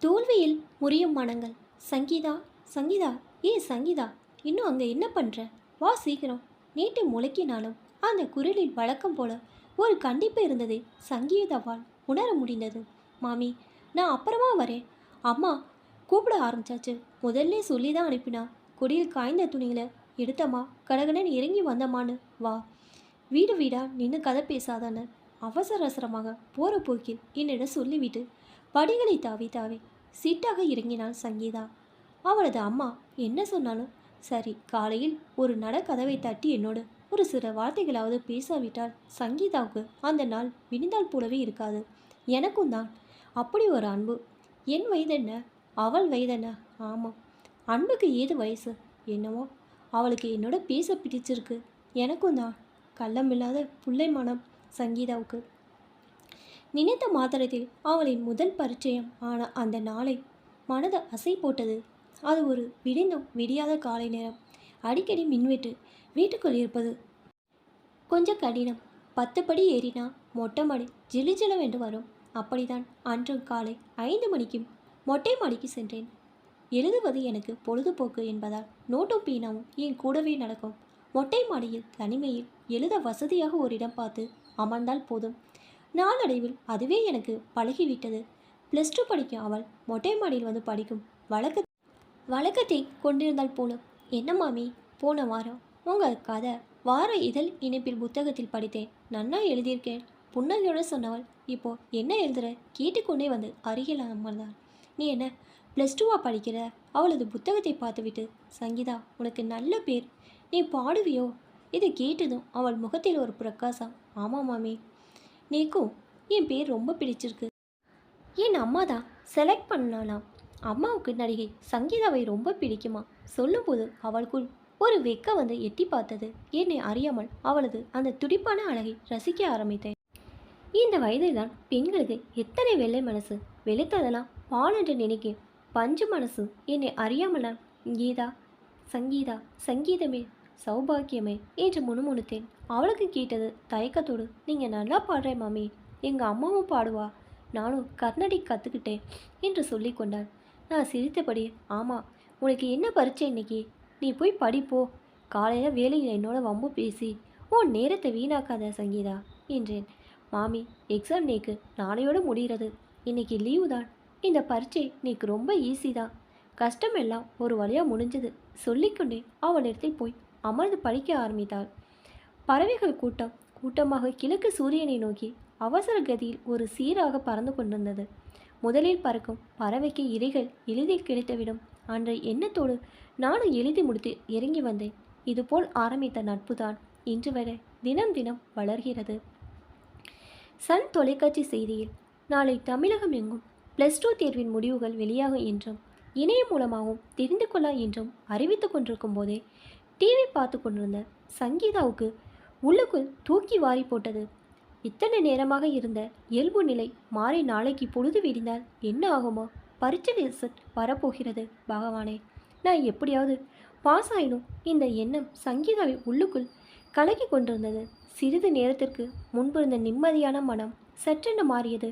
தோல்வியில் முறியும் மனங்கள். சங்கீதா, சங்கீதா, சங்கீதா, இன்னும் அங்கே என்ன பண்ணுற? வா சீக்கிரம். நீட்டு முழக்கினாலும் அந்த குரலில் வழக்கம் போல ஒரு கண்டிப்பு இருந்ததை சங்கீதாவால் உணர முடிந்தது. மாமி, நான் அப்புறமா வரேன். அம்மா கூப்பிட ஆரம்பிச்சாச்சு. முதல்ல சொல்லி தான் அனுப்பினா. கொடியில் காய்ந்த துணிகளை எடுத்தம்மா, கடகடன் இறங்கி வந்தம்மான்னு வா. வீடு வீடா நின்று கதை பேசாதான்னு அவசர அவசரமாக போகிற போக்கில் என்னிடம் சொல்லிவிட்டு படிகளை தாவி தாவி சீட்டாக இறங்கினாள் சங்கீதா. அவளது அம்மா என்ன சொன்னாலும் சரி, காலையில் ஒரு கதவை தட்டி என்னோடு ஒரு சில வார்த்தைகளாவது பேசாவிட்டால் சங்கீதாவுக்கு அந்த நாள் விடிந்தால் போலவே இருக்காது. எனக்கும் தான் அப்படி ஒரு அன்பு. என் வயதென்ன, அவள் வயதென்ன? ஆமாம், அன்புக்கு ஏது வயசு? என்னவோ அவளுக்கு என்னோட பேச பிடிச்சிருக்கு. எனக்கும் தான் கள்ளமில்லாத புள்ளை மனம் சங்கீதாவுக்கு. நினைத்த மாத்திரத்தில் அவளின் முதல் பரிச்சயம் ஆன அந்த நாளை மனதை அசை போட்டது. அது ஒரு விடிந்தும் விடியாத காலை நேரம். அடிக்கடி மின்வெட்டு. வீட்டுக்குள் இருப்பது கொஞ்சம் கடினம். 10 படி ஏறினா மொட்டை மாடி ஜிலுஜிலவென்று வரும். அப்படிதான் அன்றும் காலை 5 மணிக்கும் மொட்டை மாடிக்கு சென்றேன். எழுதுவது எனக்கு பொழுதுபோக்கு என்பதால் நோட்டும் பீனாவும் என் கூடவே நடக்கும். மொட்டை மாடியில் தனிமையில் எழுத வசதியாக ஒரு இடம் பார்த்து அமர்ந்தால் போதும். நாளடைவில் அதுவே எனக்கு பழகிவிட்டது. +2 படிக்கும் அவள் மொட்டை மாடியில் வந்து படிக்கும் வழக்கத்தை கொண்டிருந்தால் போலும். என்ன மாமி, போன வாரம் உங்கள் கதை வார இதழ் இணைப்பில் புத்தகத்தில் படித்தேன். நன்னா எழுதியிருக்கேன். புன்னகையோடு சொன்னவள் இப்போ என்ன எழுதுற கேட்டுக்கொண்டே வந்து அருகில் அமர்ந்தாள். நீ என்ன +2வா படிக்கிற? அவளது புத்தகத்தை பார்த்துவிட்டு, சங்கீதா, உனக்கு நல்ல பேர். நீ பாடுவியோ? இதை கேட்டதும் அவள் முகத்தில் ஒரு பிரகாசம். ஆமாம் மாமி, நீக்கும் என் பேர் ரொம்ப பிடிச்சிருக்கு. என் அம்மா தான் செலக்ட் பண்ணலாம். அம்மாவுக்கு நடிகை சங்கீதாவை ரொம்ப பிடிக்குமா? சொல்லும்போது அவளுக்குள் ஒரு வெக்க வந்து எட்டி பார்த்தது. என்னை அறியாமல் அவளது அந்த துடிப்பான அழகை ரசிக்க ஆரம்பித்தேன். இந்த வயதில் தான் பெண்களுக்கு எத்தனை வெள்ளை மனசு. வெளுத்ததெல்லாம் பால் என்று நினைக்க பஞ்சு மனசு. என்னை அறியாமல் நான் கீதா, சங்கீதா, சங்கீதமே சௌபாக்கியமே என்று முணுமுணுத்தேன். அவளுக்கு கேட்டது தயக்கத்தோடு, நீங்கள் நல்லா பாடுறேன் மாமி, எங்கள் அம்மாவும் பாடுவா, நானும் கர்நாடிக் கற்றுக்கிட்டேன் என்று சொல்லி கொண்டாள். நான் சிரித்தபடி, ஆமாம், உனக்கு என்ன பரீட்சை இன்னைக்கு? நீ போய் படிப்போ. காலையில் வேலையில் என்னோட வம்பு பேசி உன் நேரத்தை வீணாக்காத சங்கீதா என்றேன். மாமி, எக்ஸாம் நேக்கு நாளையோடு முடிகிறது. இன்னைக்கு லீவு தான். இந்த பரீட்சை நீக்கு ரொம்ப ஈஸி தான். கஷ்டமெல்லாம் ஒரு வழியாக முடிஞ்சது சொல்லிக்கொண்டே அவளிடத்தில் போய் அமர்ந்து படிக்க ஆரம்பித்தாள். பறவைகள் கூட்டம் கூட்டமாக கிழக்கு சூரியனை நோக்கி அவசர கதியில் ஒரு சீராக பறந்து கொண்டிருந்தது. முதலில் பறக்கும் பறவைக்கு இரைகள் எளிதில் கிடைத்துவிடும் என்ற எண்ணத்தோடு நானும் எழுதி முடித்து இறங்கி வந்தேன். இதுபோல் ஆரம்பித்த நட்புதான் இன்று வரை தினம் தினம் வளர்கிறது. சன் தொலைக்காட்சி செய்தியில் நாளை தமிழகம் எங்கும் +2 தேர்வின் முடிவுகள் வெளியாகும் என்றும் இணையம் மூலமாகவும் தெரிந்து கொள்ள என்றும் அறிவித்து கொண்டிருக்கும் போதே டிவி பார்த்து கொண்டிருந்த சங்கீதாவுக்கு உள்ளுக்குள் தூக்கி வாரி போட்டது. இத்தனை நேரமாக இருந்த இயல்பு நிலை மாறி நாளைக்கு பொழுது விடிந்தால் என்ன ஆகுமோ? பரீட்சை ரிசல்ட் வரப்போகிறது. பகவானே, நான் எப்படியாவது பாஸ் ஆயிடும். இந்த எண்ணம் சங்கீதாவை உள்ளுக்குள் கலக்கி கொண்டிருந்தது. சிறிது நேரத்திற்கு முன்பு இருந்த நிம்மதியான மனம் சற்றென்று மாறியது.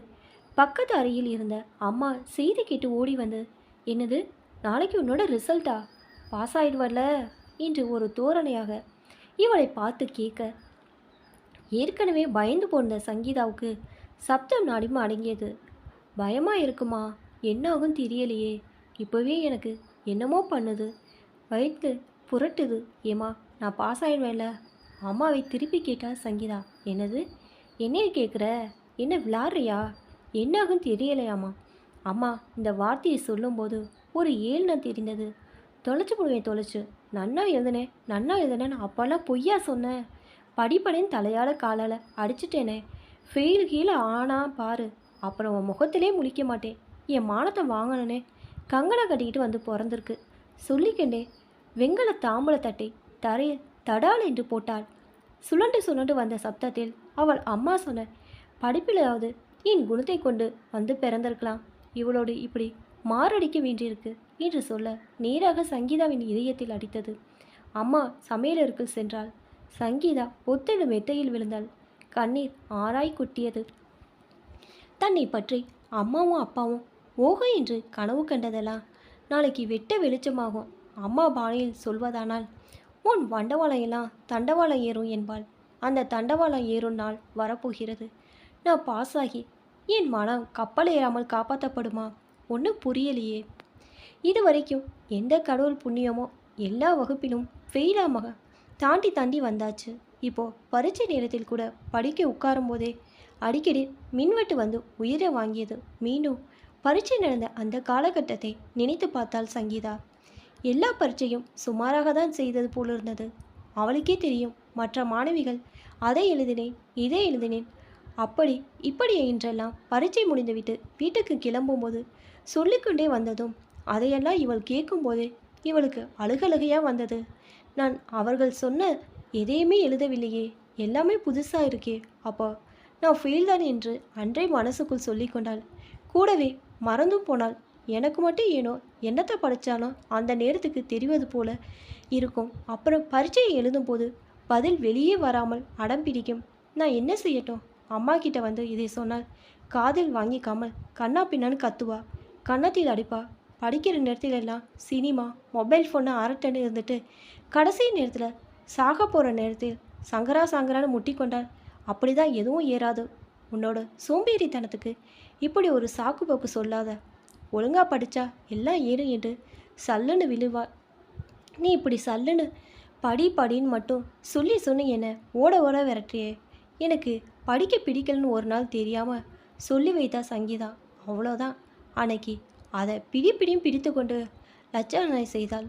பக்கத்து அறையில் இருந்த அம்மா செய்தி கேட்டு ஓடி வந்து, என்னது, நாளைக்கு உன்னோட ரிசல்ட்டா? பாஸ் ஆயிடுவல்ல என்று ஒரு தோரணையாக இவளை பார்த்து கேட்க, ஏற்கனவே பயந்து போன சங்கீதாவுக்கு சப்தம் நாடிமா அடங்கியது. பயமாக இருக்குமா? என்னாகும் தெரியலையே. இப்போவே எனக்கு என்னமோ பண்ணுது. வயிற்று புரட்டுது. ஏமா, நான் பாஸ் ஆயிடுவேன்ல? அம்மாவை திருப்பி கேட்டால் சங்கீதா. என்னது, என்னைய கேட்குற? என்ன விளாட்றியா? என்னாகும் தெரியலையாம்மா. அம்மா இந்த வார்த்தையை சொல்லும்போது ஒரு ஏழ்னம் தெரிந்தது. தொலைச்சி போடுவேன், தொலைச்சு. நன்னா எழுதுனேன்னு அப்போல்லாம் பொய்யா சொன்னேன். படிப்படின்னு தலையால் காலால் அடிச்சிட்டேனே. ஃபெயில் கீழே ஆனா பாரு, அப்புறம் உன் முகத்திலே முழிக்க மாட்டேன். என் மானத்தை வாங்கணுனே கங்கணம் கட்டிக்கிட்டு வந்து பிறந்திருக்கு. சொல்லிக்கண்டே வெங்கல தாம்பூல தட்டை தரையில் தடால் என்று போட்டாள். சுழண்டு சுழண்டு வந்த சப்தத்தில் அவள் அம்மா சொன்ன, படிப்பிலாவது என் குணத்தை கொண்டு வந்து பிறந்திருக்கலாம், இவளோடு இப்படி மாரடிக்க வேண்டியிருக்கு என்று சொல்ல நேராக சங்கீதாவின் இதயத்தில் அடித்தது. அம்மா சமையலருக்கு சென்றாள். சங்கீதா ஒத்தெடு மெத்தையில் விழுந்தாள். கண்ணீர் ஆராய் கொட்டியது. தன்னை பற்றி அம்மாவும் அப்பாவும் ஓஹோ என்று கனவு கண்டதெல்லாம் நாளைக்கு வெட்ட வெளிச்சமாகும். அம்மா பாணியில் சொல்வதானால் உன் வண்டவாளையெல்லாம் தண்டவாளம் ஏறும் என்பாள். அந்த தண்டவாளம் ஏறும் நாள் வரப்போகிறது. நான் பாஸ் ஆகி என் மனம் கப்பல் ஏறாமல் காப்பாற்றப்படுமா? ஒன்றும் புரியலையே. இது வரைக்கும் எந்த கடவுள் புண்ணியமோ எல்லா வகுப்பிலும் ஃபெயிலாக தாண்டி தாண்டி வந்தாச்சு. இப்போது பரீட்சை நேரத்தில் கூட படிக்க உட்காரும் போதே அடிக்கடி மின்வெட்டு வந்து உயிரை வாங்கியது. மீண்டும் பரீட்சை நடந்த அந்த காலகட்டத்தை நினைத்து பார்த்தால் சங்கீதா எல்லா பரீட்சையும் சுமாராக தான் செய்தது போலிருந்தது. அவளுக்கே தெரியும் மற்ற மாணவிகள் அதை எழுதினேன் இதை எழுதினேன் அப்படி இப்படி என்றெல்லாம் பரீட்சை முடிந்துவிட்டு வீட்டுக்கு கிளம்பும்போது சொல்லிக்கொண்டே வந்ததும் அதையெல்லாம் இவள் கேட்கும்போதே இவளுக்கு அழுகழுகையாக வந்தது. நான் அவர்கள் சொன்ன எதையுமே எழுதவில்லையே, எல்லாமே புதுசாக இருக்கே, அப்போ நான் ஃபெயில் தான் என்று அன்றே மனசுக்குள் சொல்லி கொண்டாள். கூடவே மறந்தும் போனால் எனக்கு மட்டும் ஏனோ என்னத்தை படித்தானோ அந்த நேரத்துக்கு தெரிவது போல இருக்கும். அப்புறம் பரீட்சையை எழுதும்போது பதில் வெளியே வராமல் அடம் பிடிக்கும். நான் என்ன செய்யட்டும்? அம்மா கிட்ட வந்து இதை சொன்னால் காதில் வாங்கிக்காமல் கண்ணா பின்னான்னு கத்துவா, கன்னத்தில் அடிப்பா. படிக்கிற நேரத்தில் எல்லாம் சினிமா மொபைல் ஃபோனை அரட்டன்னு இருந்துட்டு கடைசி நேரத்தில் சாக போகிற நேரத்தில் சங்கரா சங்கரான்னு முட்டி கொண்டால் அப்படி தான் எதுவும் ஏறாது. உன்னோட சோம்பேறித்தனத்துக்கு இப்படி ஒரு சாக்கு போக்கு சொல்லாத. ஒழுங்காக படித்தா எல்லாம் ஏறும் என்று சல்லுன்னு விழுவா. நீ இப்படி சல்லுன்னு படி படின்னு மட்டும் சொல்லி சொன்ன என்ன ஓட ஓட விரட்டியே. எனக்கு படிக்க பிடிக்கலன்னு ஒரு நாள் தெரியாமல் சொல்லி வைத்தா சங்கீதா. அவ்வளோதான். அன்னைக்கு அதை பிடியும் பிடித்து கொண்டு லட்சணை செய்தாள்.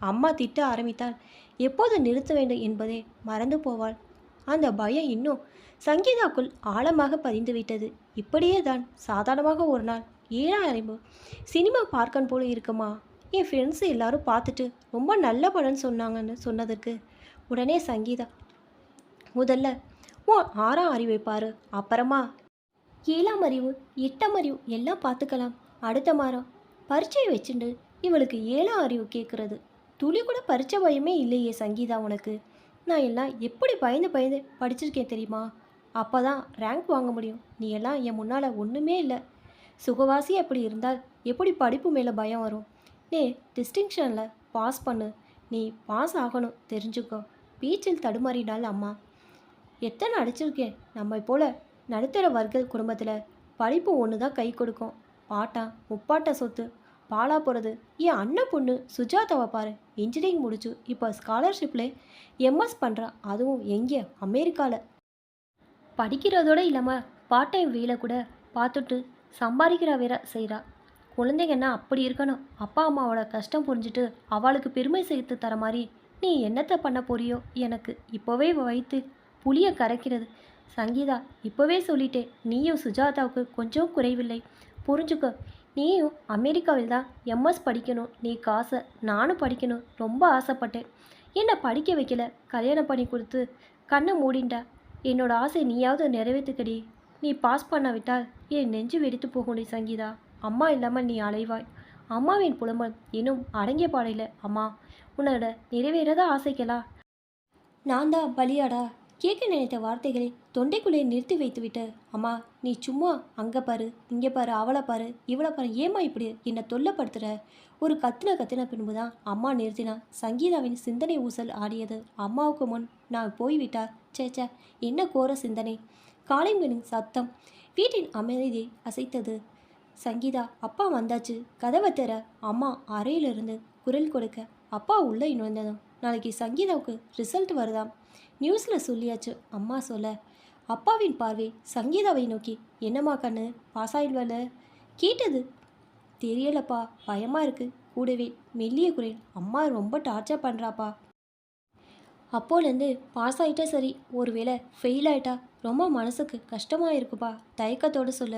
அம்மா திட்ட ஆரம்பித்தால் எப்போது நிறுத்த வேண்டும் என்பதே மறந்து போவாள். அந்த பயம் இன்னும் சங்கீதாக்குள் ஆழமாக பதிந்துவிட்டது. இப்படியே தான் சாதாரணமாக ஒரு நாள் 7:30 சினிமா பார்க்கன் போல இருக்குமா. என் ஃப்ரெண்ட்ஸு எல்லாரும் பார்த்துட்டு ரொம்ப நல்ல படம்னு சொன்னாங்கன்னு சொன்னதற்கு உடனே சங்கீதா முதல்ல உன் 6ஆம் அறிவை பாரு, அப்புறமா 7ஆம் அறிவு 8ஆம் அறிவு எல்லாம் பார்த்துக்கலாம். அடுத்த வாரம் பரீட்சையை வச்சுண்டு இவளுக்கு 7ஆம் அறிவு கேட்குறது. துளி கூட பரீட்சை பயமே இல்லையே சங்கீதா உனக்கு. நான் எல்லாம் எப்படி பயந்து பயந்து படிச்சிருக்கேன் தெரியுமா? அப்போ தான் ரேங்க் வாங்க முடியும். நீ எல்லாம் என் முன்னால் ஒன்றுமே இல்லை. சுகவாசி அப்படி இருந்தால் எப்படி படிப்பு மேலே பயம் வரும்? நீ டிஸ்டிங்ஷனில் பாஸ் பண்ணு. நீ பாஸ் ஆகணும் தெரிஞ்சுக்கோ. பீச்சில் தடுமாறினாள் அம்மா. எத்தனை அடிச்சிருக்கேன். நம்மை போல் நடுத்தர வர்க்க குடும்பத்தில் படிப்பு ஒன்று தான் கை கொடுக்கும். பாட்டா முப்பாட்ட சொத்து பாலா போகிறது. என் அண்ணன் பொண்ணு சுஜாதாவை பாரு, இன்ஜினியரிங் முடிச்சு இப்போ ஸ்காலர்ஷிப்பில் எம்எஸ் பண்ணுறா. அதுவும் எங்கே? அமெரிக்காவில். படிக்கிறதோடு இல்லாமல் பார்ட் டைம் வேலை கூட பார்த்துட்டு சம்பாதிக்கிற வேற செய்கிறா. குழந்தைங்கன்னா அப்படி இருக்கணும். அப்பா அம்மாவோட கஷ்டம் புரிஞ்சுட்டு அவளுக்கு பெருமை சேர்த்து தர மாதிரி நீ என்னத்தை பண்ண போறியோ? எனக்கு இப்போவே வைத்து புளியை கரைக்கிறது. சங்கீதா, இப்போவே சொல்லிட்டேன். நீயும் சுஜாதாவுக்கு கொஞ்சம் குறைவில்லை. புரிஞ்சுக்க. நீயும் அமெரிக்காவில் தான் எம்எஸ் படிக்கணும். நீ காசை நானும் படிக்கணும் ரொம்ப ஆசைப்பட்டேன். என்னை படிக்க வைக்கல, கல்யாணம் பண்ணி கொடுத்து கண்ணை மூடிண்டா. என்னோட ஆசை நீயாவது நிறைவேற்றுக்கடி. நீ பாஸ் பண்ண விட்டால் என் நெஞ்சு வெடித்து போகும்டி சங்கீதா. அம்மா இல்லாமல் நீ அலைவாய். அம்மாவின் புலம்பல் இன்னும் அடங்கிய பாடையில். அம்மா, உன்னோட நிறைவேறாத ஆசைக்கலாம் நான் தான் பலியாடா. கேட்க நினைத்த வார்த்தைகளை தொண்டைக்குள்ளே நிறுத்தி வைத்துவிட்டு, அம்மா நீ சும்மா அங்கே பாரு இங்கே பாரு அவளை பாரு இவளை பாரு, ஏமா இப்படி என்னை தொல்லைப்படுத்துகிற? ஒரு கத்தின பின்பு தான் அம்மா நிறுத்தினா. சங்கீதாவின் சிந்தனை ஊசல் ஆடியது. அம்மாவுக்கு முன் நான் போய்விட்டார். சேச்சா, என்ன கோர சிந்தனை! காளைங்களின் சத்தம் வீட்டின் அமைதியை அசைத்தது. சங்கீதா, அப்பா வந்தாச்சு, கதவை தர. அம்மா அறையிலிருந்து குரல் கொடுக்க அப்பா உள்ளே நுழைந்ததும், நாளைக்கு சங்கீதாவுக்கு ரிசல்ட் வருதாம், நியூஸில் சொல்லியாச்சு அம்மா சொல்ல. அப்பாவின் பார்வை சங்கீதாவை நோக்கி. என்னம்மா கண்ணு, பாஸ் ஆயிடுவல? கேட்டது தெரியலப்பா, பயமாக இருக்குது. கூடவே மெல்லிய குரல். அம்மா ரொம்ப டார்ச்சர் பண்ணுறாப்பா. அப்போலேருந்து பாஸ் ஆகிட்டா சரி, ஒருவேளை ஃபெயில் ஆகிட்டா ரொம்ப மனசுக்கு கஷ்டமாக இருக்குப்பா. தயக்கத்தோடு சொல்ல.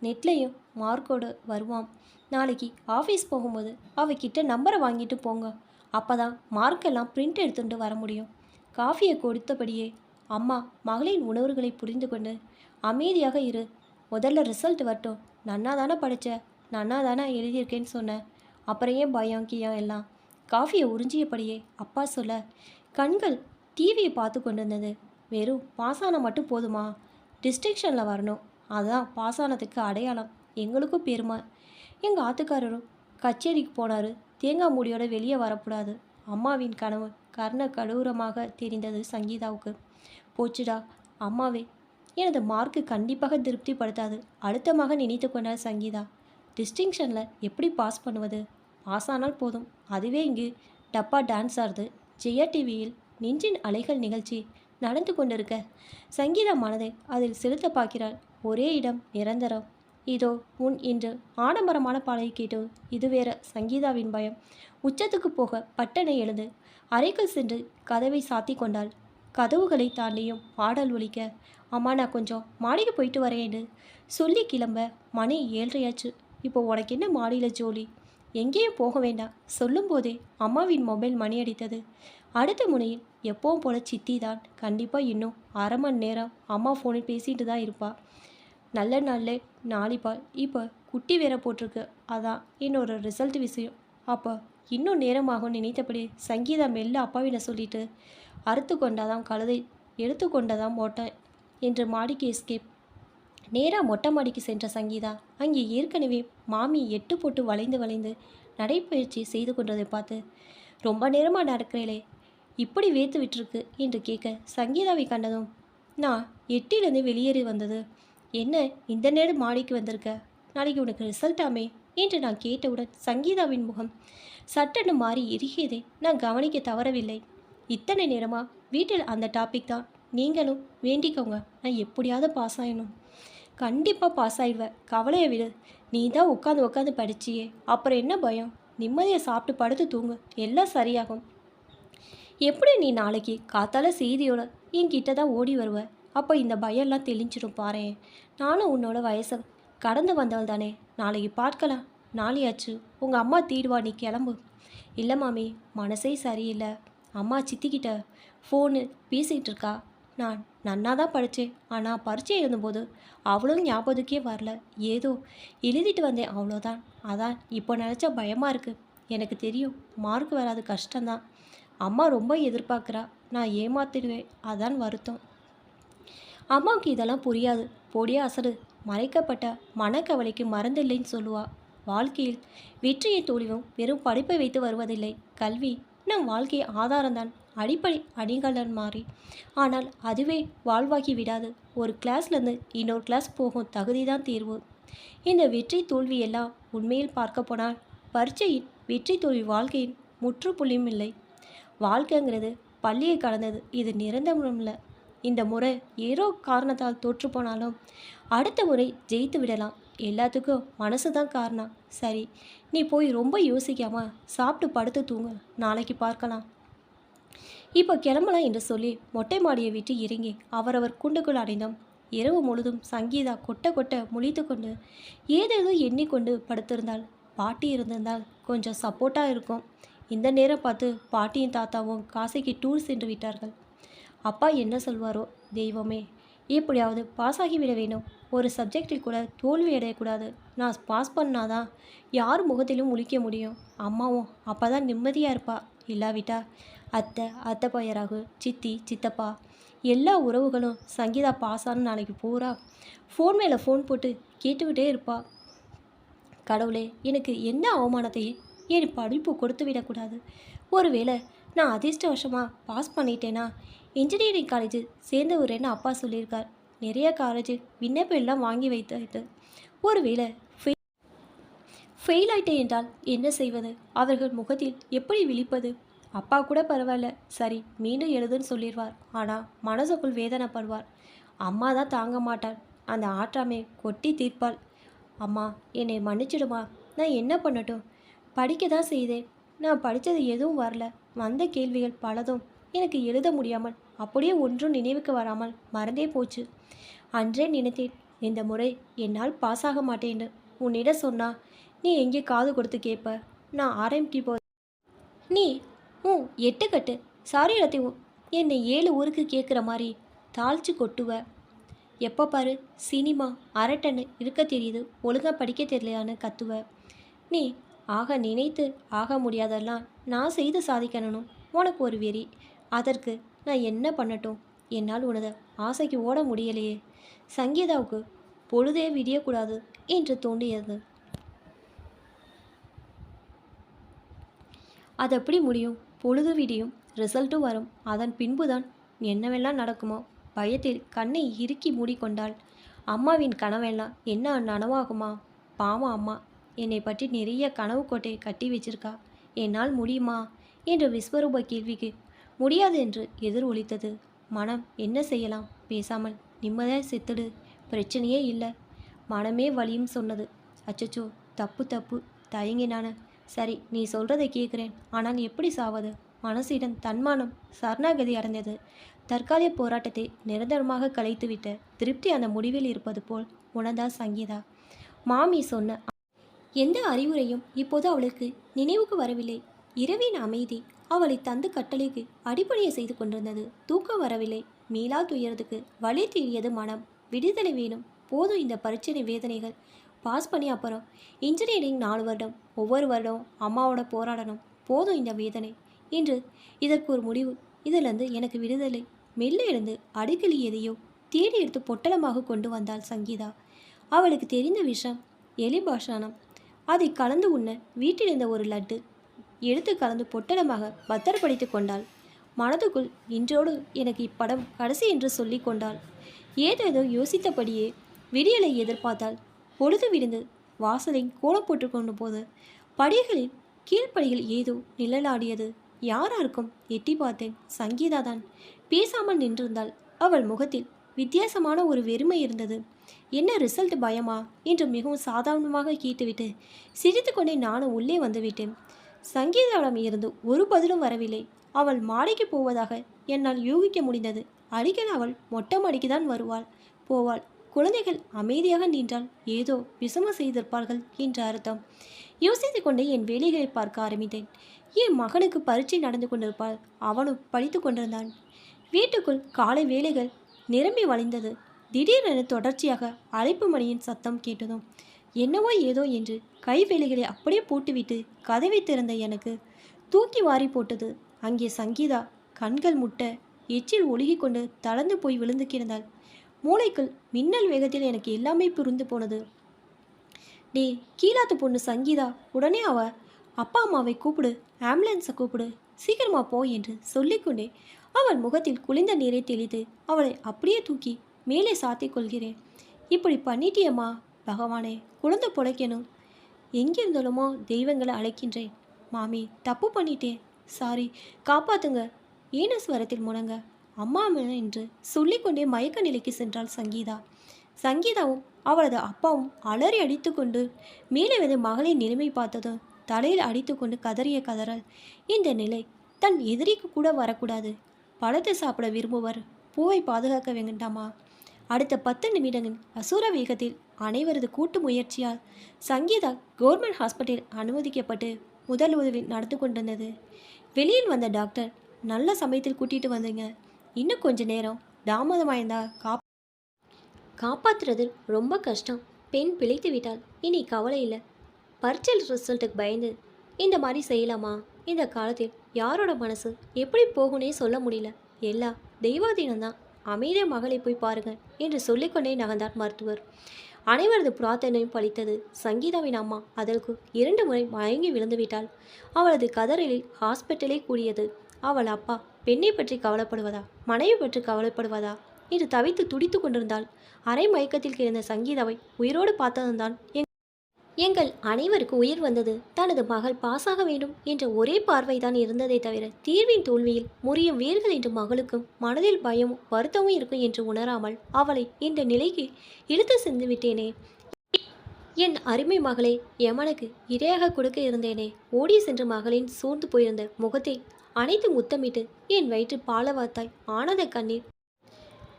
நெட்லேயும் மார்க்கோடு வருவான். நாளைக்கு ஆஃபீஸ் போகும்போது அவகிட்ட நம்பரை வாங்கிட்டு போங்க. அப்போ தான் மார்க்கெல்லாம் பிரிண்ட் எடுத்துகிட்டு வர முடியும். காஃபியை கொடுத்தபடியே அம்மா மகளின் உணர்வுகளை புரிந்து கொண்டு, அமைதியாக இரு, முதல்ல ரிசல்ட் வரட்டும். நன்னா தானே படித்த, நன்னா தானே எழுதியிருக்கேன்னு சொன்னேன், அப்புறம் ஏன் பயம் கியம் எல்லாம்? காஃபியை உறிஞ்சியபடியே அப்பா சொல்ல. கண்கள் டிவியை பார்த்து கொண்டு இருந்தது. வெறும் பாஸான மட்டும் போதுமா? டிஸ்டிங்ஷனில் வரணும், அதுதான் பாஸானதுக்கு அடையாளம். எங்களுக்கும் பெருமை. எங்கள் ஆத்துக்காரரும் கச்சேரிக்கு போனார். தேங்காய் மூடியோட வெளியே வரக்கூடாது. அம்மாவின் கனவு கர்ண கடூரமாக தெரிந்தது சங்கீதாவுக்கு. போச்சுடா அம்மாவே, எனது மார்க்கு கண்டிப்பாக திருப்திப்படுத்தாது அழுத்தமாக நினைத்து கொண்டார் சங்கீதா. டிஸ்டிங்ஷனில் எப்படி பாஸ் பண்ணுவது? பாஸ் ஆனால் போதும். அதுவே இங்கு டப்பா டான்ஸ் ஆடுது. ஜெயா டிவியில் நெஞ்சின் அலைகள் நிகழ்ச்சி நடந்து கொண்டிருக்க சங்கீதா மனதை அதில் செலுத்த பார்க்கிறாள். ஒரே இடம் நிரந்தரம். இதோ உன் இன்று ஆடம்பரமான பாடலை கேட்டு இது வேற. சங்கீதாவின் பயம் உச்சத்துக்கு போக பட்டனை எழுந்து அறைக்குள் சென்று கதவை சாத்தி கொண்டாள். கதவுகளை தாண்டியும் பாடல் ஒலிக்க, அம்மா நான் கொஞ்சம் மாடிக்கு போயிட்டு வரேன்னு சொல்லி கிளம்ப மணி 7:30 இப்போ உனக்கு என்ன மாடியில் ஜோலி? எங்கேயும் போக வேண்டாம். சொல்லும்போதே அம்மாவின் மொபைல் மணி அடித்தது. அடுத்த முனையில் எப்பவும் போல சித்தி தான். கண்டிப்பாக இன்னும் அரை மணி நேரம் அம்மா ஃபோனில் பேசிட்டு தான் இருப்பா. நல்ல நாள்லே நாளிப்பால். இப்போ குட்டி வேற போட்டிருக்கு. அதான் என்னோட ரிசல்ட் விஷயம். அப்போ இன்னும் நேரமாகும் நினைத்தபடி சங்கீதா மெல்ல அப்பாவிட சொல்லிட்டு அறுத்து கொண்டாதாம் கழுதை எடுத்து கொண்டதாம் ஓட்டம் என்று மாடிக்கு எஸ்கேப். நேராக மொட்டை மாடிக்கு சென்ற சங்கீதா அங்கே ஏற்கனவே மாமி எட்டு போட்டு வளைந்து வளைந்து நடைப்பயிற்சி செய்து கொண்டதை பார்த்து, ரொம்ப நேரமாக நடக்கிறேளே, இப்படி வேத்து விட்டுருக்கு என்று கேட்க, சங்கீதாவை கண்டதும், நான் 8லேருந்து வெளியேறி வந்தது. என்ன இந்த நேரம் மாடிக்கு வந்திருக்க? நாளைக்கு உனக்கு ரிசல்ட்டாமே என்று நான் கேட்டவுடன் சங்கீதாவின் முகம் சட்டென்று மாறி எரிகியதை நான் கவனிக்க தவறவில்லை. இத்தனை நேரமாக வீட்டில் அந்த டாபிக் தான். நீங்களும் வேண்டிக்கோங்க, நான் எப்படியாவது பாஸ் ஆகணும். கண்டிப்பாக பாஸ் ஆயிடுவேன், கவலையை விடு. நீ தான் உட்காந்து உட்காந்து படிச்சியே, அப்புறம் என்ன பயம்? நிம்மதியை சாப்பிட்டு படுத்து தூங்கு, எல்லாம் சரியாகும். எப்படி நீ நாளைக்கு காத்தால செய்தியோட என்கிட்ட தான் ஓடி வருவ. அப்போ இந்த பயம்லாம் தெளிஞ்சிடும் பாரேன். நானும் உன்னோட வயசை கடந்து வந்தவள் தானே. நாளைக்கு பார்க்கலாம். நாளையாச்சு உங்கள் அம்மா தீடுவா, நீ கிளம்பு. இல்லை மாமி, மனசே சரியில்லை. அம்மா சித்திக்கிட்ட ஃபோனு பேசிகிட்டு இருக்கா. நான் நன்னா தான் படித்தேன், ஆனால் பரீட்சை எழுதும்போது அவ்வளோ ஞாபகத்துக்கே வரல. ஏதோ எழுதிட்டு வந்தேன், அவ்வளோதான். அதான் இப்போ நினச்சா பயமாக இருக்குது. எனக்கு தெரியும் மார்க் வராது கஷ்டம்தான். அம்மா ரொம்ப எதிர்பார்க்குறா, நான் ஏமாத்திடுவேன், அதான் வருத்தம். அம்மாவுக்கு இதெல்லாம் புரியாது. பொடியா அசடு. மறைக்கப்பட்ட மனக்கவலைக்கு மறந்தில்லைன்னு சொல்லுவா. வாழ்க்கையில் வெற்றியை தோல்வியும் வெறும் படிப்பை வைத்து வருவதில்லை. கல்வி நம் வாழ்க்கை ஆதாரம்தான், அடிப்படை அணிகலன் மாறி. ஆனால் அதுவே வாழ்வாகி விடாது. ஒரு கிளாஸ்லேருந்து இன்னொரு கிளாஸ் போகும் தகுதி தான் தீர்வு. இந்த வெற்றி தோல்வி எல்லாம் உண்மையில் பார்க்க போனால் பரீட்சையின் வெற்றி தோல்வி வாழ்க்கையின் முற்றுப்புள்ளியும் இல்லை. வாழ்க்கைங்கிறது பள்ளியை கடந்தது. இது நிரந்தரம் இல்லை. இந்த முறை ஏதோ காரணத்தால் தோற்று போனாலும் அடுத்த முறை ஜெயித்து விடலாம். எல்லாத்துக்கும் மனசு தான் காரணம். சரி, நீ போய் ரொம்ப யோசிக்காம சாப்பிட்டு படுத்து தூங்கு, நாளைக்கு பார்க்கலாம். இப்போ கிளம்பலாம் என்று சொல்லி மொட்டை மாடியை விட்டு இறங்கி அவரவர் கூண்டுக்குள் அடைந்தோம். இரவு முழுதும் சங்கீதா கொட்ட கொட்ட முழித்து கொண்டு ஏதேதோ எண்ணிக்கொண்டு படுத்திருந்தாள். பாட்டி இருந்திருந்தால் கொஞ்சம் சப்போர்ட்டாக இருக்கும். இந்த நேரம் பார்த்து பாட்டியும் தாத்தாவும் காசிக்கு டூர் சென்று விட்டார்கள். அப்பா என்ன சொல்வாரோ தெய்வமே, எப்படியாவது பாஸ் ஆகிவிட வேணும். ஒரு சப்ஜெக்டில் கூட தோல்வி அடையக்கூடாது. நான் பாஸ் பண்ணாதான் யார் முகத்திலும் முழிக்க முடியும். அம்மாவும் அப்போ தான் நிம்மதியாக இருப்பா. இல்லாவிட்டா அத்தை பையராகு, சித்தி சித்தப்பா எல்லா உறவுகளும் சங்கீதா பாஸான்னு நாளைக்கு பூரா ஃபோன் மேலே ஃபோன் போட்டு கேட்டுக்கிட்டே இருப்பா. கடவுளே, எனக்கு என்ன அவமானத்தையும் என் படிப்பு கொடுத்து விடக்கூடாது. ஒருவேளை நான் அதிர்ஷ்டவசமாக பாஸ் பண்ணிட்டேன்னா இன்ஜினியரிங் காலேஜ் சேர்ந்து வரேன்னு அப்பா சொல்லியிருக்கார். நிறைய காலேஜ் விண்ணப்பம் எல்லாம் வாங்கி வைத்து ஒருவேளை ஃபெயில் ஆயிட்டேன் என்றால் என்ன செய்வது? அவர்கள் முகத்தில் எப்படி விழிப்பது? அப்பா கூட பரவாயில்ல, சரி மீண்டும் எழுதுன்னு சொல்லிடுவார். ஆனால் மனசுக்குள் வேதனைப்படுவார். அம்மா தான் தாங்க மாட்டாள். அந்த ஆற்றாமே கொட்டி தீர்ப்பாள். அம்மா என்னை மன்னிச்சிடுமா, நான் என்ன பண்ணட்டும்? படிக்க தான் செய்தேன். நான் படித்தது எதுவும் வரல. வந்த கேள்விகள் பலதும் எனக்கு எழுத முடியாமல் அப்படியே ஒன்றும் நினைவுக்கு வராமல் மறந்தே போச்சு. அன்றே நினைத்தேன், இந்த முறை என்னால் பாஸ் ஆக மாட்டேன்னு. உன்னிடம் சொன்னா நீ எங்கே காது கொடுத்து கேட்ப? நான் ஆரம்பிக்கு போ. நீ 8 கட்டு சாரி எல்லாத்தையும் என்னை 7 ஊருக்கு கேட்குற மாதிரி தாழ்ச்சி கொட்டுவ. எப்போ பாரு சினிமா அரட்டன்னு இருக்க தெரியுது, ஒழுங்காக படிக்க தெரியலையான்னு கத்துவ. நீ ஆக நினைத்து ஆக முடியாதெல்லாம் நான் செய்து சாதிக்கணும். உனக்கு ஒரு வெறி. அதற்கு நான் என்ன பண்ணட்டும்? என்னால் உனது ஆசைக்கு ஓட முடியலையே. சங்கீதாவுக்கு பொழுதே விடியக்கூடாது என்று தோன்றியது. அது எப்படி முடியும்? பொழுது விடியும், ரிசல்ட்டும் வரும். அதன் பின்புதான் என்னவெல்லாம் நடக்குமோ? பயத்தில் கண்ணை இறுக்கி மூடிக்கொண்டாள். அம்மாவின் கனவெல்லாம் என்ன நனவாகுமா? பாவம் அம்மா, என்னை பற்றி நிறைய கனவு கோட்டையை கட்டி வச்சிருக்கா. என்னால் முடியுமா என்ற விஸ்வரூப கேள்விக்கு முடியாது என்று எதிர் ஒலித்தது. மனம் என்ன செய்யலாம்? பேசாமல் நிம்மதியாக செத்துடு, பிரச்சனையே இல்லை. மனமே வலியும் சொன்னது. அச்சச்சோ, தப்பு தப்பு, தயங்கினான. சரி, நீ சொல்கிறதை கேட்குறேன். ஆனால் எப்படி சாவது? மனசிடம் தன்மானம் சரணாகதி அடைந்தது. தற்காலிக போராட்டத்தை நிரந்தரமாக கலைத்துவிட்ட திருப்தி அந்த முடிவில் இருப்பது போல் உணர்ந்தாள் சங்கீதா. மாமி சொன்ன எந்த அறிவுரையும் இப்போது அவளுக்கு நினைவுக்கு வரவில்லை. இரவின் அமைதி அவளை தந்து கட்டளைக்கு அடிப்படைய செய்து கொண்டிருந்தது. தூக்கம் வரவில்லை. மீளா துயரத்துக்கு வழி தேடியது மனம். விடுதலை வேணும். போதும் இந்த பிரச்சனை வேதனைகள். பாஸ் பண்ணி அப்புறம் இன்ஜினியரிங் 4 வருடம். ஒவ்வொரு வருடம் அம்மாவோட போராடணும். போதும் இந்த வேதனை. இன்று இதற்கு ஒரு முடிவு. இதிலிருந்து எனக்கு விடுதலை. மெல்ல எழுந்து அடுக்கலி எதையோ தேடி எடுத்து பொட்டலமாக கொண்டு வந்தாள் சங்கீதா. அவளுக்கு தெரிந்த விஷம் எலிபாஷானம். அதை கலந்து உண்ண வீட்டிலிருந்த ஒரு லட்டு எடுத்து கலந்து பொட்டலமாக பத்திரப்படுத்தி கொண்டாள். மனதுக்குள் இன்றோடு எனக்கு இப்படம் கடைசி என்று சொல்லி கொண்டாள். ஏதேதோ யோசித்தபடியே விடியலை எதிர்பார்த்தாள். பொழுது விடிந்து வாசலில் கோலம் போட்டு கொண்டு போது படிகளில் கீழ்ப்படிகள் ஏதோ நிழலாடியது. யாராருக்கும் எட்டி பார்த்தேன். சங்கீதாதான். பேசாமல் நின்றிருந்தாள். அவள் முகத்தில் வித்தியாசமான ஒரு வெறுமை இருந்தது. என்ன ரிசல்ட் பயமா என்று மிகவும் சாதாரணமாக கேட்டுவிட்டு சிரித்து கொண்டே நானும் உள்ளே வந்துவிட்டேன். சங்கீதாவிடம் இருந்து ஒரு பதிலும் வரவில்லை. அவள் மாடிக்கு போவதாக என்னால் யூகிக்க முடிந்தது. அடிக்கடி அவள் மொட்டை மாடிக்கு தான் வருவாள் போவாள். குழந்தைகள் அமைதியாக நின்றால் ஏதோ விஷமம் செய்திருப்பார்கள் என்ற அர்த்தம். யோசித்து கொண்டே என் வேலைகளை பார்க்க ஆரம்பித்தேன். என் மகனுக்கு பரீட்சை நடந்து கொண்டிருப்பாள். அவனும் படித்து கொண்டிருந்தான். வீட்டுக்குள் காலை வேலைகள் நிரம்பி வழிந்தது. திடீரென தொடர்ச்சியாக அழைப்பு மணியின் சத்தம் கேட்டதும் என்னவோ ஏதோ என்று கை வேலைகளை அப்படியே போட்டுவிட்டு கதவை திறந்த எனக்கு தூக்கி வாரி போட்டது. அங்கே சங்கீதா கண்கள் முட்ட எச்சில் ஒழுகி கொண்டு தளர்ந்து போய் விழுந்து கிடந்தாள். மூளைக்குள் மின்னல் வேகத்தில் எனக்கு எல்லாமே புரிந்து போனது. டே கீழாத்து பொண்ணு சங்கீதா, உடனே அப்பா அம்மாவை கூப்பிடு, ஆம்புலன்ஸை கூப்பிடு, சீக்கிரமா போ என்று சொல்லிக்கொண்டே அவள் முகத்தில் குளிர்ந்த நீரை தெளித்து அவளை அப்படியே தூக்கி மேலே சாத்தி கொள்கிறேன். இப்படி பண்ணிட்டியம்மா, பகவானே, குழந்தை பொழைக்கணும். எங்கிருந்தாலுமோ தெய்வங்களை அழைக்கின்றேன். மாமி, தப்பு பண்ணிட்டேன், சாரி, காப்பாத்துங்க. ஈனஸ்வரத்தில் முழங்க அம்மா என்று சொல்லிக்கொண்டே மயக்க நிலைக்கு சென்றாள் சங்கீதா. சங்கீதாவும் அவளது அப்பாவும் அலறி அடித்து கொண்டு மேலே வந்து மகளின் நிலைமை பார்த்ததும் தலையில் அடித்து கொண்டு கதறிய கதறல். இந்த நிலை தன் எதிரிக்கு கூட வரக்கூடாது. பழத்தை சாப்பிட விரும்புவர் பூவை பாதுகாக்க வேண்டாமா? அடுத்த 10 நிமிடங்கள் அசுர வேகத்தில் அனைவரது கூட்டு முயற்சியால் சங்கீதா கவர்மெண்ட் ஹாஸ்பிட்டலில் அனுமதிக்கப்பட்டு முதல் உதவி நடந்து கொண்டிருந்தது. வெளியில் வந்த டாக்டர், நல்ல சமயத்தில் கூட்டிகிட்டு வந்தீங்க. இன்னும் கொஞ்ச நேரம் தாமதமாயிருந்தா காப்பாற்றுறது ரொம்ப கஷ்டம். பெண் பிழைத்து விட்டால் இனி கவலை இல்லை. பரீட்சை ரிசல்ட்டுக்கு பயந்து இந்த மாதிரி செய்யலாமா? இந்த காலத்தில் யாரோட மனசு எப்படி போகுனே சொல்ல முடியல. எல்லாம் தெய்வாதீனம்தான். அமைதிய மகளை போய் பாருங்கள் என்று சொல்லிக்கொண்டே நகர்ந்தார் மருத்துவர். அனைவரது பிரார்த்தனையும் பலித்தது. சங்கீதாவின் அம்மா அதற்கு 2 முறை மயங்கி விழுந்து விட்டாள். அவளது கதறலில் ஹாஸ்பிட்டலே கூடியது. அவள் அப்பா பெண்ணை பற்றி கவலைப்படுவதா, மனைவி பற்றி கவலைப்படுவதா என்று தவித்து துடித்து கொண்டிருந்தாள். அரை மயக்கத்தில் கிடந்த சங்கீதாவை உயிரோடு பார்த்ததுதான் எங்கள் அனைவருக்கு உயிர் வந்தது. தனது மகள் பாஸாக வேண்டும் என்ற ஒரே பார்வைதான் இருந்ததை தவிர தீர்வின் தோல்வியில் முறியும் வேர்கள் என்று மகளுக்கும் மனதில் பயமும் வருத்தமும் இருக்கும் என்று உணராமல் அவளை இந்த நிலைக்கு இழுத்து சென்று விட்டேனே. என் அருமை மகளை யமனுக்கு இரையாக கொடுக்க இருந்தேனே. ஓடி சென்று மகளின் சூழ்ந்து போயிருந்த முகத்தை அனைத்து முத்தமிட்டு என் வயிற்று பாலவாத்தாய் ஆனந்த கண்ணீர்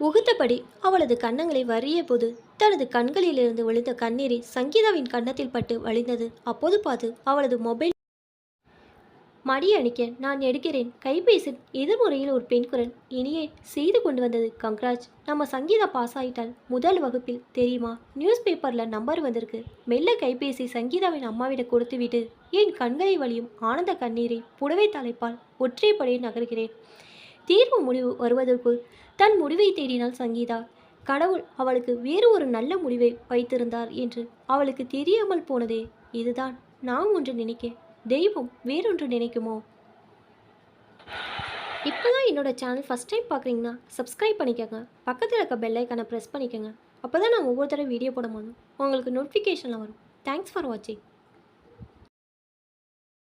உகுத்தபடி அவளது கன்னங்களை வறிய போது தனது கண்களிலிருந்து விழுந்த கண்ணீரை சங்கீதாவின் கன்னத்தில் பட்டு வழிந்தது. அப்போது பார்த்து அவளது மொபைல் மடி அணிக்க நான் எடுக்கிறேன். கைபேசி எதிர்முறையில் ஒரு பெண் குரல் இனியே செய்து கொண்டு வந்தது. கங்க்ராஜ், நம்ம சங்கீதா பாஸ் ஆயிட்டால் முதல் வகுப்பில் தெரியுமா? நியூஸ் பேப்பரில் நம்பர் வந்திருக்கு. மெல்ல கைபேசி சங்கீதாவின் அம்மாவிடம் கொடுத்து விட்டு என் கண்களை வழியும் ஆனந்த கண்ணீரை புடவை தலைப்பால் ஒற்றைப்படையை நகர்கிறேன். தீர்வு முடிவு வருவதற்குள் தன் முடிவை தேடினாள் சங்கீதா. கடவுள் அவளுக்கு வேறு ஒரு நல்ல முடிவை வைத்திருந்தார் என்று அவளுக்கு தெரியாமல் போனதே. இதுதான் நாம் ஒன்று நினைக்க தெய்வம் வேறொன்று நினைக்குமோ? இப்போ தான் என்னோட சேனல் ஃபஸ்ட் டைம் பார்க்குறீங்கன்னா சப்ஸ்கிரைப் பண்ணிக்கோங்க. பக்கத்தில் இருக்க பெல் ஐக்கானை ப்ரெஸ் பண்ணிக்கோங்க. அப்போ தான் நான் ஒவ்வொரு தடவை வீடியோ போடும்போது உங்களுக்கு நோட்டிஃபிகேஷனில் வரும். தேங்க்ஸ் ஃபார் வாட்சிங்.